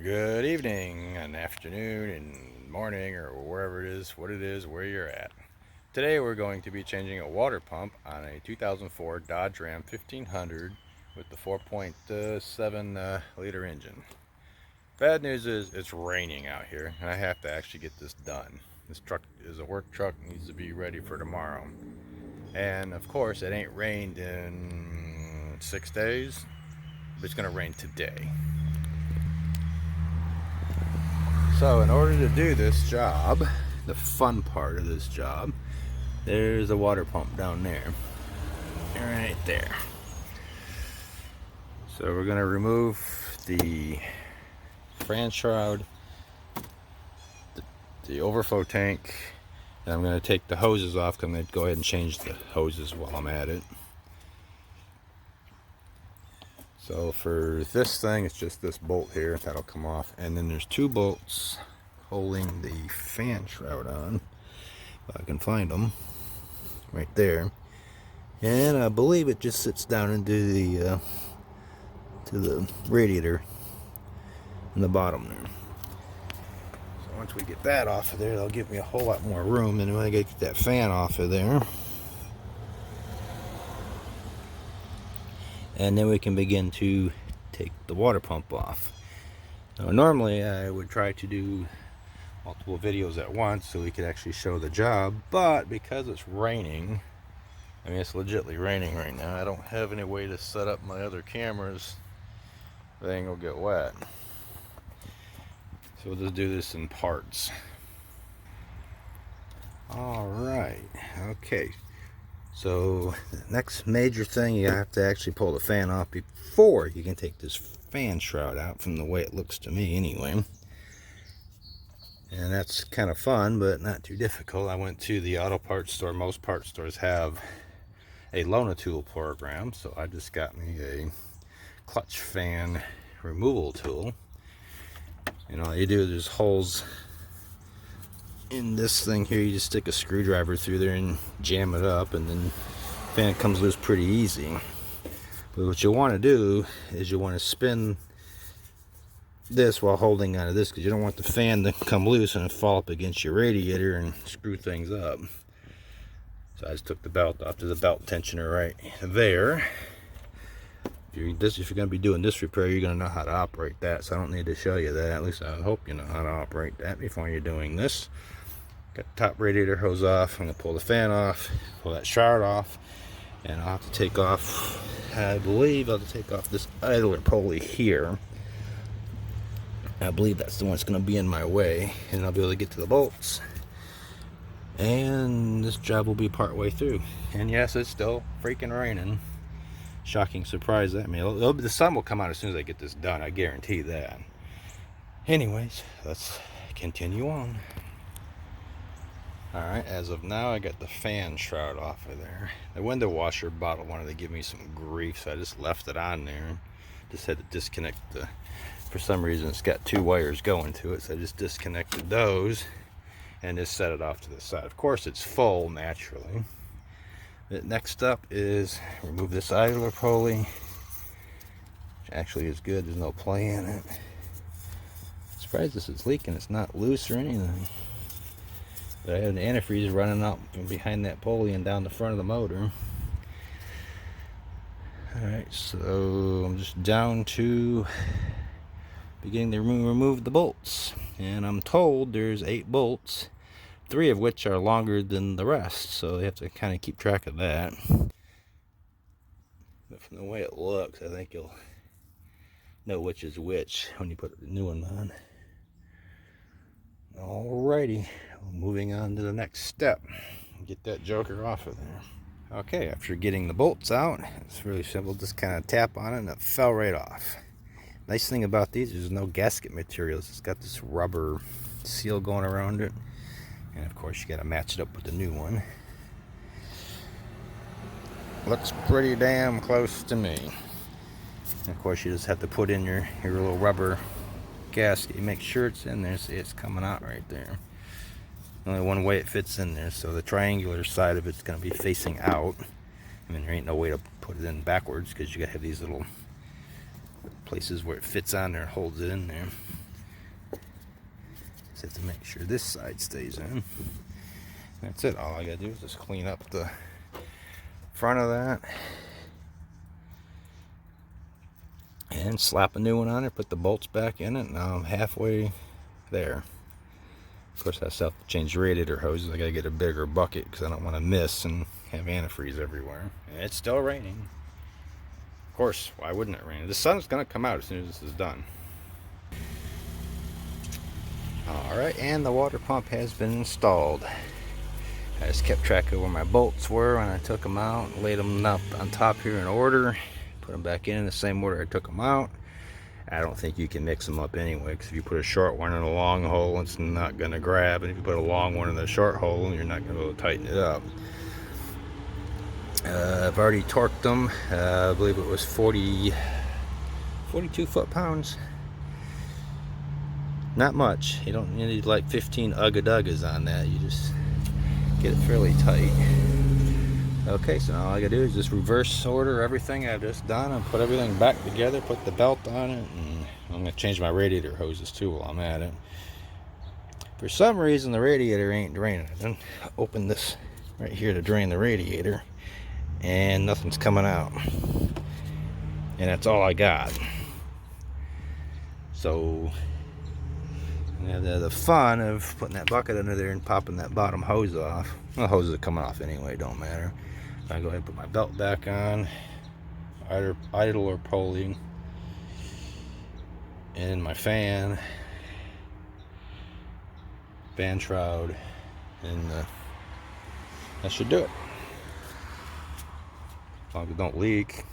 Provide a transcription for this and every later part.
Good evening, and afternoon, and morning, or wherever it is, what it is, where you're at. Today we're going to be changing a water pump on a 2004 Dodge Ram 1500 with the 4.7 liter engine. Bad news is it's raining out here, and I have to actually get this done. This truck is a work truck, needs to be ready for tomorrow. And of course, it ain't rained in 6 days, but it's going to rain today. So in order to do this job, the fun part of this job, there's a water pump down there. Right there. So we're going to remove the fan shroud, the overflow tank, and I'm going to take the hoses off because I'm going to go ahead and change the hoses while I'm at it. So for this thing, it's just this bolt here that'll come off, and then there's two bolts holding the fan shroud on, if I can find them, right there. And I believe it just sits down into the to the radiator in the bottom there. So once we get that off of there, that'll give me a whole lot more room. And when I get that fan off of there, and then we can begin to take the water pump off. Now, normally I would try to do multiple videos at once so we could actually show the job, but because it's raining, I mean it's legitimately raining right now, I don't have any way to set up my other cameras. They ain't gonna get wet. So we'll just do this in parts. Alright, okay. So the next major thing, you have to actually pull the fan off before you can take this fan shroud out, from the way it looks to me anyway. And that's kind of fun, but not too difficult. I went to the auto parts store. Most parts stores have a Lona tool program, so I just got me a clutch fan removal tool. And all you do, there's holes in this thing here. You just stick a screwdriver through there and jam it up, and then the fan comes loose pretty easy. But what you want to do is you want to spin this while holding onto this, because you don't want the fan to come loose and fall up against your radiator and screw things up. So I just took the belt off. There's a belt tensioner right there. If you're going to be doing this repair, you're going to know how to operate that, so I don't need to show you that. At least I hope you know how to operate that before you're doing this. Got the top radiator hose off. I'm going to pull the fan off, pull that shroud off, and I'll have to take off, I believe I'll have to take off this idler pulley here. I believe that's the one that's going to be in my way, and I'll be able to get to the bolts. And this job will be part way through. And yes, it's still freaking raining. Shocking surprise at me. The sun will come out as soon as I get this done, I guarantee that. Anyways, let's continue on. Alright, as of now, I got the fan shroud off of there. The window washer bottle wanted to give me some grief, so I just left it on there. Just had to disconnect the, for some reason it's got two wires going to it, so I just disconnected those and just set it off to the side. Of course it's full naturally. The next up is remove this idler pulley, which actually is good, there's no play in it. Surprised this is leaking, it's not loose or anything. But I have the antifreeze running out from behind that pulley and down the front of the motor. Alright, so I'm just down to beginning to remove the bolts. And I'm told there's 8 bolts, 3 of which are longer than the rest, so you have to kind of keep track of that. But from the way it looks, I think you'll know which is which when you put the new one on. Alrighty, moving on to the next step. Get that joker off of there. Okay, after getting the bolts out, it's really simple. Just kind of tap on it and it fell right off. Nice thing about these, there's no gasket materials. It's got this rubber seal going around it. And of course you got to match it up with the new one. Looks pretty damn close to me. And of course you just have to put in your little rubber gasket. You make sure it's in there. See, it's coming out right there. Only one way it fits in there, so the triangular side of it's going to be facing out. I mean, there ain't no way to put it in backwards because you got to have these little places where it fits on there and holds it in there. Just have to make sure this side stays in. That's it. All I gotta do is just clean up the front of that and slap a new one on it, put the bolts back in it. Now I'm halfway there. Of course, I still have to change the radiator hoses. I gotta get a bigger bucket because I don't want to miss and have antifreeze everywhere. And it's still raining. Of course, why wouldn't it rain? The sun's gonna come out as soon as this is done. Alright, and the water pump has been installed. I just kept track of where my bolts were when I took them out, laid them up on top here in order, put them back in the same order I took them out. I don't think you can mix them up anyway, because if you put a short one in a long hole, it's not going to grab, and if you put a long one in the short hole, you're not going to be able to tighten it up. I've already torqued them. I believe it was 42 foot-pounds. Not much. You don't need like 15 ugga-duggas on that. You just get it fairly tight. Okay, so now all I gotta do is just reverse order everything I've just done and put everything back together, put the belt on it, and I'm gonna change my radiator hoses too while I'm at it. For some reason the radiator ain't draining. I done open this right here to drain the radiator and nothing's coming out. And that's all I got. So the fun of putting that bucket under there and popping that bottom hose off. Well, the hoses are coming off anyway, don't matter. I go ahead and put my belt back on, Idler Pulley, and my fan shroud, and that should do it. As long as it don't leak,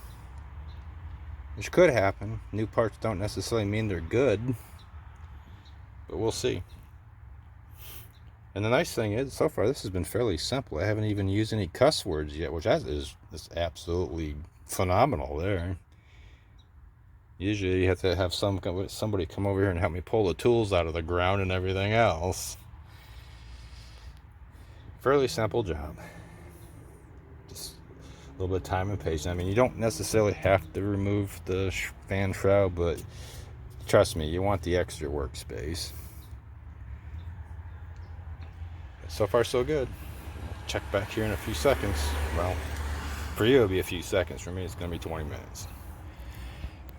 which could happen. New parts don't necessarily mean they're good, but we'll see. And the nice thing is, so far this has been fairly simple. I haven't even used any cuss words yet, which is absolutely phenomenal there. Usually you have to have somebody come over here and help me pull the tools out of the ground and everything else. Fairly simple job. Just a little bit of time and patience. I mean, you don't necessarily have to remove the fan shroud, but trust me, you want the extra workspace. So far, so good. Check back here in a few seconds. Well, for you, it'll be a few seconds. For me, it's going to be 20 minutes.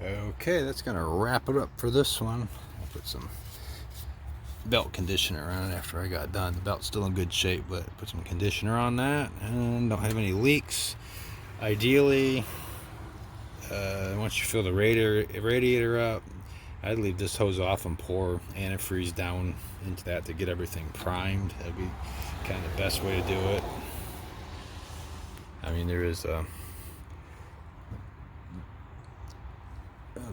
Okay, that's going to wrap it up for this one. I'll put some belt conditioner on it after I got done. The belt's still in good shape, but put some conditioner on that. And don't have any leaks. Ideally, once you fill the radiator up, I'd leave this hose off and pour antifreeze down into that to get everything primed. That'd be kind of the best way to do it. I mean, there is a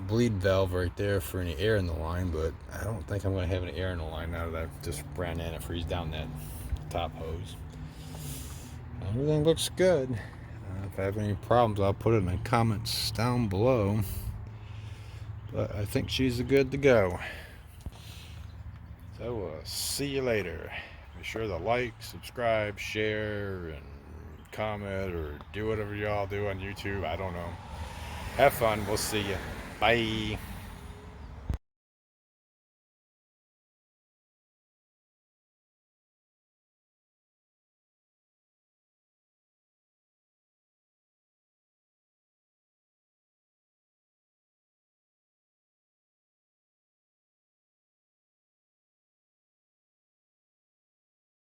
bleed valve right there for any air in the line, but I don't think I'm going to have any air in the line now that I've just ran antifreeze down that top hose. Everything looks good. If I have any problems, I'll put it in the comments down below. But I think she's good to go. So we'll see you later. Be sure to like, subscribe, share, and comment, or do whatever y'all do on YouTube. I don't know. Have fun. We'll see you. Bye.